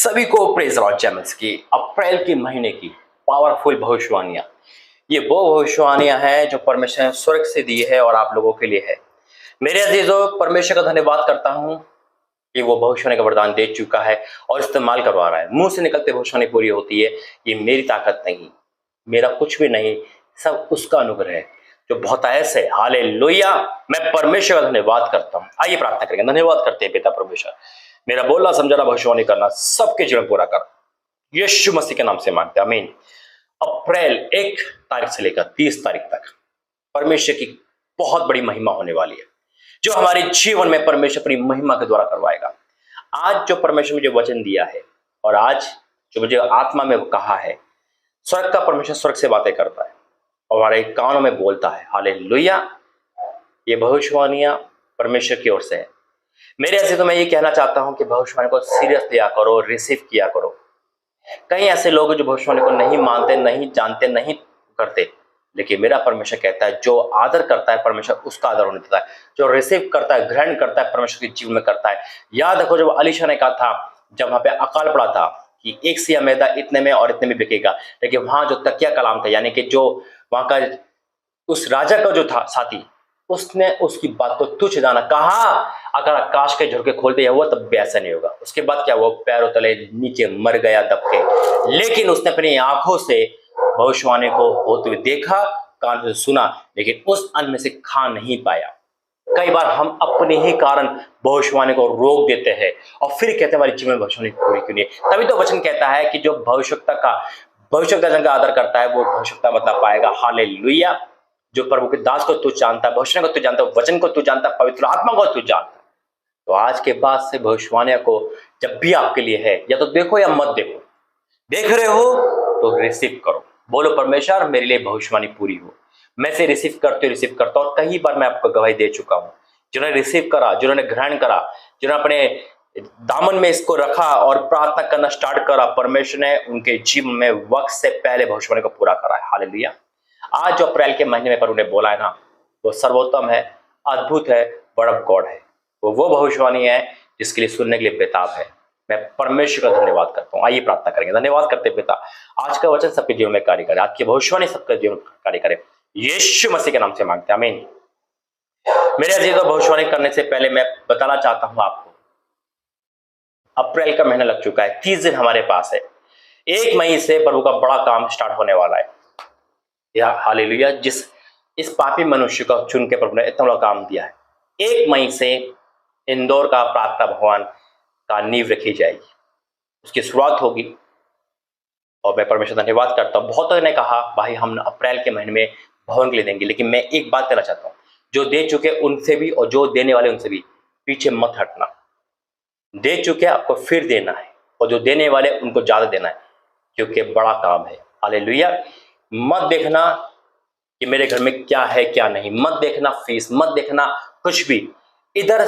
सभी को praise Lord channels की अप्रैल के महीने की पावरफुल भविष्यवाणियां। ये वो भविष्यवाणियां हैं जो परमेश्वर ने स्वर्ग से दी है और आप लोगों के लिए है। मेरे अजीजों, परमेश्वर का धन्यवाद करता हूं कि वो भविष्यवाणी का वरदान दे चुका है और इस्तेमाल करवा रहा है। मुंह से निकलते भविष्यवाणी पूरी होती है। ये मेरी ताकत नहीं, मेरा कुछ भी नहीं, सब उसका अनुग्रह है जो बहुतायत है। हालेलुया। मैं परमेश्वर का धन्यवाद करता हूँ। आइए प्रार्थना करेंगे। धन्यवाद करते हैं पिता परमेश्वर, मेरा बोलना समझाना भविष्यवाणी करना सबके जीवन पूरा कर, यीशु मसीह के नाम से मांगते हैं, आमीन। अप्रैल 1 तारीख से लेकर 30 तारीख तक परमेश्वर की बहुत बड़ी महिमा होने वाली है, जो हमारे जीवन में परमेश्वर अपनी महिमा के द्वारा करवाएगा। आज जो परमेश्वर मुझे वचन दिया है और आज जो मुझे आत्मा में कहा है, स्वर्ग का परमेश्वर स्वर्ग से बातें करता है और हमारे कानों में बोलता है। हालेलुया। ये भविष्यवाणियां परमेश्वर की ओर से है। मेरे ऐसे तो मैं ये कहना चाहता हूं कि भविष्यवाणी को सीरियस लिया करो, रिसीव किया करो। कई ऐसे लोग जो भविष्यवाणी को नहीं मानते, नहीं जानते, नहीं करते, लेकिन मेरा परमेश्वर कहता है जो आदर करता है परमेश्वर उसका आदर होने देता है, जो रिसीव करता है, ग्रहण करता है, परमेश्वर के जीवन में करता है। याद रखो जब अलीशा ने कहा था, जब वहां पे अकाल पड़ा था कि एक सिया मैदा इतने में और इतने में बिकेगा, लेकिन वहां जो तकिया कलाम था, यानी कि जो वहां का उस राजा का जो था साथी, उसने उसकी बात को तुच्छ जाना, कहा अगर आकाश के झुरके खोल दिया हुआ तब भी ऐसा नहीं होगा। उसके बाद क्या, वो पैरों तले नीचे मर गया दब के। लेकिन उसने अपनी आंखों से भविष्यवाणी को होते हुए देखा, कान से सुना, लेकिन उस अन्न में से खा नहीं पाया। कई बार हम अपने ही कारण भविष्यवाणी को रोक देते हैं और फिर कहते हैं हमारी जीवन भविष्यवाणी पूरी क्यों नहीं। तभी तो वचन कहता है कि जो भविष्यवक्ता जन का आदर करता है वो भविष्यवक्ता मतलब पाएगा। हालेलुया। जो प्रभु के दास को तू जानता है, भविष्यवाणी को तू जानता है, वचन को तू जानता है, पवित्र आत्मा को तू जानता है, तो आज के बाद से भविष्यवाणियों को जब भी आपके लिए है, या तो देखो या मत देखो। देख रहे हो तो रिसीव करो। बोलो परमेश्वर मेरे लिए भविष्यवाणी पूरी हो। मैं से रिसीव करता हूँ। कई बार मैं आपको गवाही दे चुका हूँ। जिन्होंने रिसीव करा, जिन्होंने ग्रहण करा, जिन्होंने अपने दामन में इसको रखा और प्रार्थना करना स्टार्ट करा, परमेश्वर ने उनके जीवन में वक्त से पहले भविष्यवाणी को पूरा करा है। हालेलुया। आज जो अप्रैल के महीने में प्रभु ने बोला है ना, वो सर्वोत्तम है, अद्भुत है, वर्ड ऑफ गॉड है। वो भविष्यवाणी है जिसके लिए सुनने के लिए बेताब है। मैं परमेश्वर का धन्यवाद करता हूँ। आइए प्रार्थना करेंगे। धन्यवाद करते पिता, आज का वचन सबके जीवन में कार्य करे, आज की भविष्यवाणी सबके जीवन में कार्य करे, यीशु मसीह के नाम से मांगते हैं, आमीन। मेरे अजीजों, भविष्यवाणी करने से पहले मैं बताना चाहता हूं आपको, अप्रैल का महीना लग चुका है, 30 दिन हमारे पास है। 1 मई से प्रभु का बड़ा काम स्टार्ट होने वाला है। हालेलुया। इस पापी मनुष्य को चुन के प्रभु ने इतना बड़ा काम दिया है। 1 मई से इंदौर का प्रार्थना भवन का नींव रखी जाएगी, उसकी शुरुआत होगी और मैं परमेश्वर धन्यवाद करता हूँ। बहुत ने कहा भाई हम अप्रैल के महीने में भवन के लिए देंगे, लेकिन मैं एक बात कहना चाहता हूँ, जो दे चुके उनसे भी और जो देने वाले उनसे भी पीछे मत हटना। दे चुके आपको फिर देना है और जो देने वाले उनको ज्यादा देना है, क्योंकि बड़ा काम है। हालेलुया। मत देखना कि मेरे घर में क्या है क्या नहीं, मत देखना फीस, मत देखना कुछ भी। इधर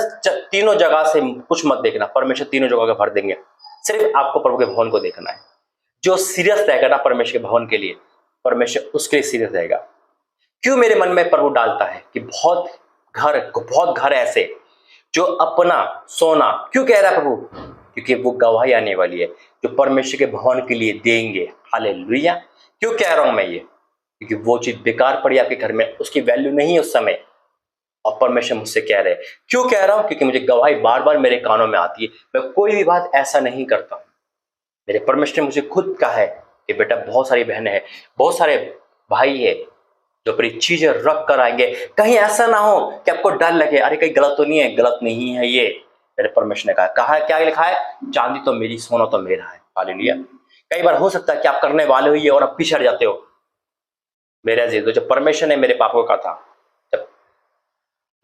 तीनों जगह से कुछ मत देखना, परमेश्वर तीनों जगह का भर देंगे। सिर्फ आपको प्रभु के भवन को देखना है। जो सीरियस रहेगा ना परमेश्वर के भवन के लिए, परमेश्वर उसके लिए सीरियस रहेगा। क्यों मेरे मन में प्रभु डालता है कि बहुत घर ऐसे जो अपना सोना, क्यों कह रहा है प्रभु, क्योंकि वो गवाही आने वाली है जो परमेश्वर के भवन के लिए देंगे। हालेलुया। क्यों कह रहा हूं मैं ये, क्योंकि वो चीज बेकार पड़ी आपके घर में, उसकी वैल्यू नहीं है उस समय, और परमेश्वर मुझसे कह रहे हैं। क्यों कह रहा हूं, क्योंकि मुझे गवाही बार बार मेरे कानों में आती है। मैं कोई भी बात ऐसा नहीं करता हूं। मेरे परमेश्वर ने मुझे खुद कहा है कि बेटा बहुत सारी बहनें हैं, बहुत सारे भाई है जो अपनी चीजें रख कर आएंगे। कहीं ऐसा ना हो कि आपको डर लगे, अरे कहीं गलत तो नहीं है। गलत नहीं है ये, मेरे परमेश्वर ने कहा है। क्या लिखा है, चांदी तो मेरी, सोना तो मेरा है। हालेलुया। कई बार हो सकता है कि आप करने वाले हो ये और आप पीछे हट जाते हो। मेरे अजीजों, जब परमेश्वर ने मेरे पापा को कहा था, जब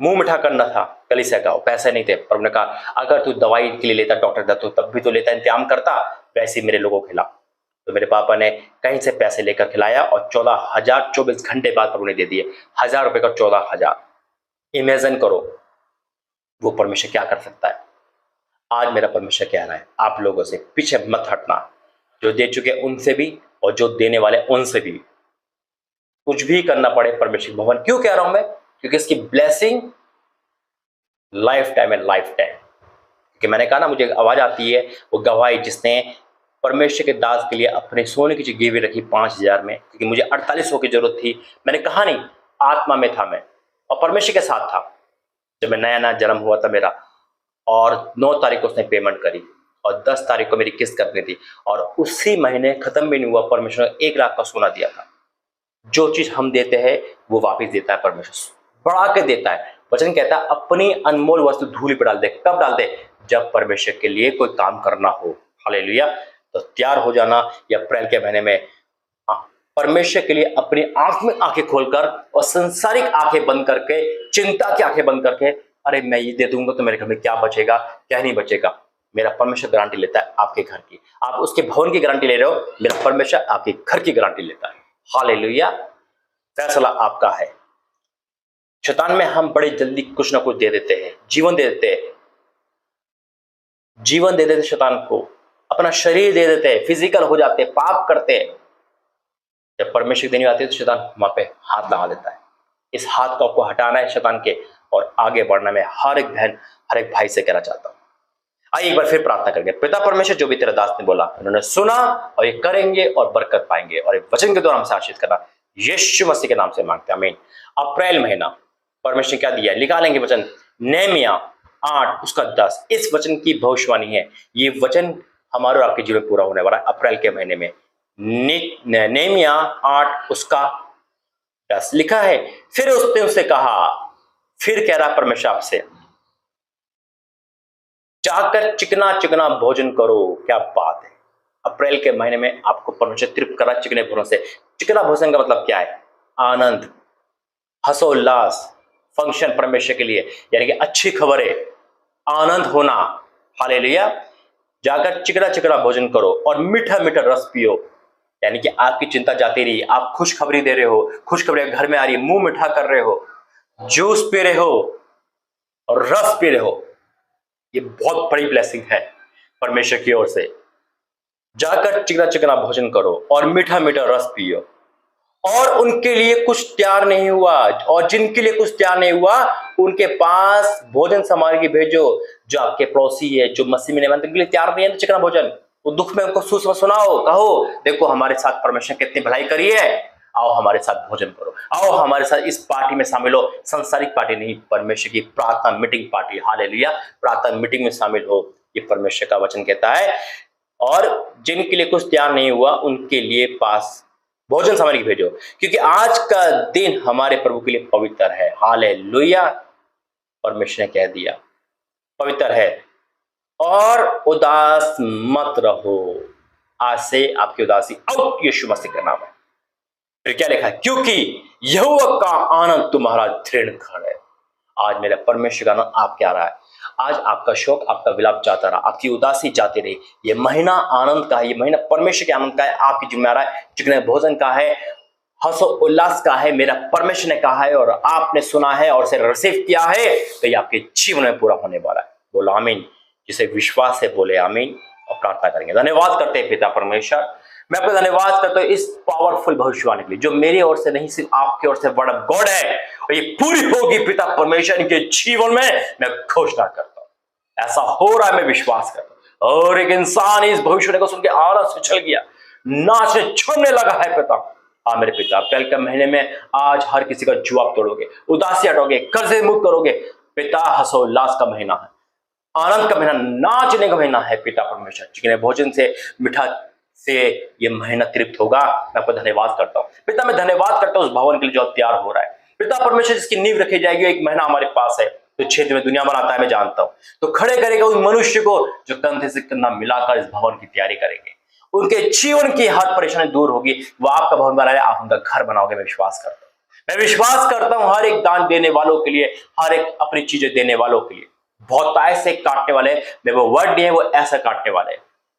मुंह मिठा करना था कलीसिया का, पैसे नहीं थे, पर उन्होंने कहा अगर तू दवाई के लिए लेता डॉक्टर दा तो तब भी तो लेता, इंतजाम करता, वैसे ही मेरे लोगों को खिला। तो मेरे पापा ने कहीं से पैसे लेकर खिलाया और 14,000 24 घंटे बाद प्रभु ने दे दिए। 1,000 रुपए का 14,000। इमेजिन करो वो परमेश्वर क्या कर सकता है। आज मेरा परमेश्वर कह रहा है आप लोगों से पीछे मत हटना, जो दे चुके उनसे भी और जो देने वाले उनसे भी। कुछ भी करना पड़े परमेश्वर भवन। क्यों कह रहा हूं मैं, क्योंकि इसकी blessing life time and life time. कि मैंने कहा ना, मुझे आवाज आती है वो गवाही जिसने परमेश्वर के दास के लिए अपने सोने की जो गिरवी रखी 5,000 में, क्योंकि मुझे 4800 की जरूरत थी। मैंने कहा नहीं, आत्मा में था मैं और परमेश्वर के साथ था जब मैं नया नया जन्म हुआ था मेरा। और 9 तारीख को उसने पेमेंट करी और 10 तारीख को मेरी किस्त करनी थी और उसी महीने खत्म भी नहीं हुआ, परमेश्वर ने 1 लाख का सोना दिया था। जो चीज हम देते हैं वो वापस देता है परमेश्वर, बढ़ा के देता है। वचन कहता है अपनी अनमोल वस्तु धूली पर डाल दे। कब डाल दे? जब परमेश्वर के लिए कोई काम करना हो। हालेलुया। तो तैयार हो जाना ये अप्रैल के महीने में, परमेश्वर के लिए अपनी आत्मिक आंखें खोलकर और संसारिक आंखें बंद करके, चिंता की आंखें बंद करके, अरे मैं ये दे दूंगा तो मेरे घर में क्या बचेगा, क्या नहीं बचेगा। मेरा परमेश्वर गारंटी लेता है आपके घर की। आप उसके भवन की गारंटी ले रहे हो, मेरा परमेश्वर आपके घर की गारंटी लेता है। हालेलुया। फैसला आपका है। शैतान में हम बड़े जल्दी कुछ ना कुछ दे देते हैं, जीवन दे देते हैं, जीवन दे देते शैतान को, अपना शरीर दे देते हैं, फिजिकल हो जाते हैं, पाप करते हैं। जब परमेश्वर देनी आती है तो शैतान वहां पे हाथ लगा देता है। इस हाथ को आपको हटाना है शैतान के और आगे बढ़ना। मैं हर एक बहन, हर एक भाई से कहना चाहता हूं। आइए एक बार फिर प्रार्थना करेंगे। पिता परमेश्वर, जो भी तेरा दास ने बोला उन्होंने सुना और ये करेंगे और बरकत पाएंगे और एक वचन के द्वारा हमसे आशीष करना यीशु मसीह के नाम से मांगते हैं, आमीन। अप्रैल महीना परमेश्वर ने क्या दिया, निकालेंगे वचन नेहमिया 8 उसका 10। इस वचन की भविष्यवाणी है, ये वचन हमारे और आपके जीवन में पूरा होने वाला है अप्रैल के महीने में। नेहमिया 8 उसका 10 लिखा है। फिर उसने उससे कहा, फिर कह रहा परमेश्वर आपसे, जाकर चिकना चिकना भोजन करो। क्या बात है। अप्रैल के महीने में आपको परमेश्वर तृप्त करा चिकने भोजन से। चिकना भोजन का मतलब क्या है? आनंद, हर्षोल्लास, फंक्शन परमेश्वर के लिए, यानी कि अच्छी खबरें, आनंद होना। हालेलुया। जाकर चिकना चिकना भोजन करो और मीठा मीठा रस पियो, यानी कि आपकी चिंता जाती रही, आप खुशखबरी दे रहे हो, खुशखबरी घर में आ रही, मुंह मीठा कर रहे हो, जूस पी रहे हो और रस पी रहे हो। ये बहुत बड़ी ब्लेसिंग है परमेश्वर की ओर से। जाकर चिकना चिकना भोजन करो और मीठा मीठा रस पियो। और उनके लिए कुछ तैयार नहीं हुआ, और जिनके लिए कुछ तैयार नहीं हुआ उनके पास भोजन सामग्री भेजो। जो आपके पड़ोसी है, जो मसीह में नहीं मानते, उनके लिए तैयार नहीं है तो चिकना भोजन, वो दुख में उनको सुनाओ, कहो देखो हमारे साथ परमेश्वर कितनी भलाई करी है, आओ हमारे साथ भोजन करो, आओ हमारे साथ इस पार्टी में शामिल हो। संसारिक पार्टी नहीं, परमेश्वर की प्रार्थना मीटिंग पार्टी। हालेलुया। प्रार्थना मीटिंग में शामिल हो, ये परमेश्वर का वचन कहता है। और जिनके लिए कुछ तैयार नहीं हुआ उनके लिए पास भोजन सामग्री भेजो, क्योंकि आज का दिन हमारे प्रभु के लिए पवित्र है। हालेलुया। परमेश्वर ने कह दिया पवित्र है। और उदास मत रहो, आज से आपकी उदासी आउट, यीशु मसीह का नाम है। फिर क्या लिखा है? क्योंकि यहोवा का आनंद तुम्हारा दृढ़ घर है। आज मेरा परमेश्वर का आनंद आप क्या रहा है? आज आपका शोक, आपका विलाप जाता रहा, आपकी उदासी जाती रही। ये महीना आनंद का है, ये महीना परमेश्वर के आनंद का है, आपकी जिम्मेदारी है, चिकने भोजन का है, हर्षो उल्लास का है। मेरा परमेश्वर ने कहा है और आपने सुना है और उसे रिसीव किया है, तो ये आपके जीवन में पूरा होने वाला है। बोलो आमीन। जिसे विश्वास है बोले आमीन और प्रार्थना करेंगे। धन्यवाद करते हैं पिता परमेश्वर, मैं आपको धन्यवाद करता हूं इस पावरफुल भविष्यवाणी के लिए, जो मेरी ओर से नहीं सिर्फ आपकी ओर से वर्ड ऑफ गॉड है, और ये पूरी होगी पिता परमेश्वर के जीवन में। मैं घोषणा करता हूं ऐसा हो रहा है, मैं विश्वास करता हूं। और एक इंसान इस भविष्यवाणी को सुन के आनंद से चल गया, नाचने छोड़ने लगा है पिता। हाँ मेरे पिता, अप्रैल के महीने में आज हर किसी का जुआब तोड़ोगे, उदासी हटोगे, कर्जे मुक्त करोगे पिता। हर्षोल्लास का महीना है, आनंद का महीना, नाचने का महीना है पिता परमेश्वर। चिकने भोजन से, मिठा से ये महीना तृप्त होगा। मैं आपको धन्यवाद करता हूँ पिता। मैं धन्यवाद करता हूँ उस भवन के लिए जो तैयार हो रहा है पिता परमेश्वर, जिसकी नींव रखी जाएगी। एक महीना हमारे पास है तो क्षेत्र में दुनिया बनाता है, मैं जानता हूँ। तो खड़े करेगा उस मनुष्य को जो कंधे से कंधा मिलाकर इस भवन की तैयारी करेंगे। उनके जीवन की हर परेशानी दूर होगी, वो आपका भवन बना है, आप उनका घर बनाओगे। मैं विश्वास करता हूँ, मैं विश्वास करता हूँ हर एक दान देने वालों के लिए, हर एक अपनी चीजें देने वालों के लिए। बहुत ऐसे काटने वाले, मैं वो वर्ड नहीं है, वो ऐसा काटने वाले।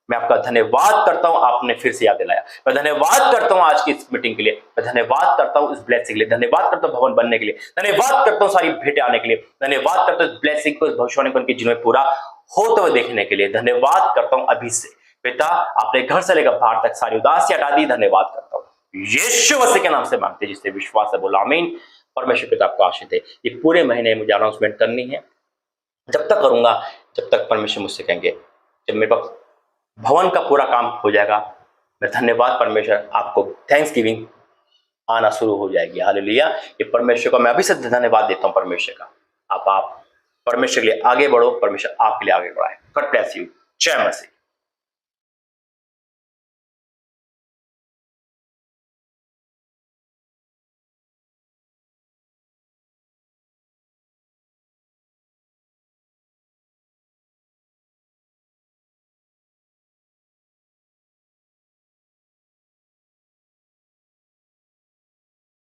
मैं आपका धन्यवाद करता हूं, आपने फिर से याद दिलाया। मैं धन्यवाद करता हूं आज की इस मीटिंग के लिए, मैं धन्यवाद करता हूं इस ब्लेसिंग के लिए, धन्यवाद करता हूं भवन बनने के लिए, धन्यवाद करता हूं सारी भेंटें आने के लिए, धन्यवाद करता हूं इस ब्लेसिंग को, इस भविष्यवाणी को उनके जीवन में पूरा होते हुए देखने के लिए। धन्यवाद करता हूं अभी से पिता, आपने घर से लेकर बाहर तक सारी उदासी हटा दी। धन्यवाद करता हूं यीशु मसीह के नाम से मांगते, जिससे विश्वास है बोला आमीन। परमेश्वर पिता आपको आशीष दे। ये पूरे महीने मुझे अनाउंसमेंट करनी है, जब तक करूंगा जब तक परमेश्वर मुझसे कहेंगे। जब मेरे पास भवन का पूरा काम हो जाएगा। मैं धन्यवाद परमेश्वर, आपको थैंक्स गिविंग आना शुरू हो जाएगी। हालेलुया। ये परमेश्वर को मैं अभी से धन्यवाद देता हूँ परमेश्वर का। आप परमेश्वर के लिए आगे बढ़ो, परमेश्वर आपके लिए आगे बढ़ाए। God bless you. जय मसीह।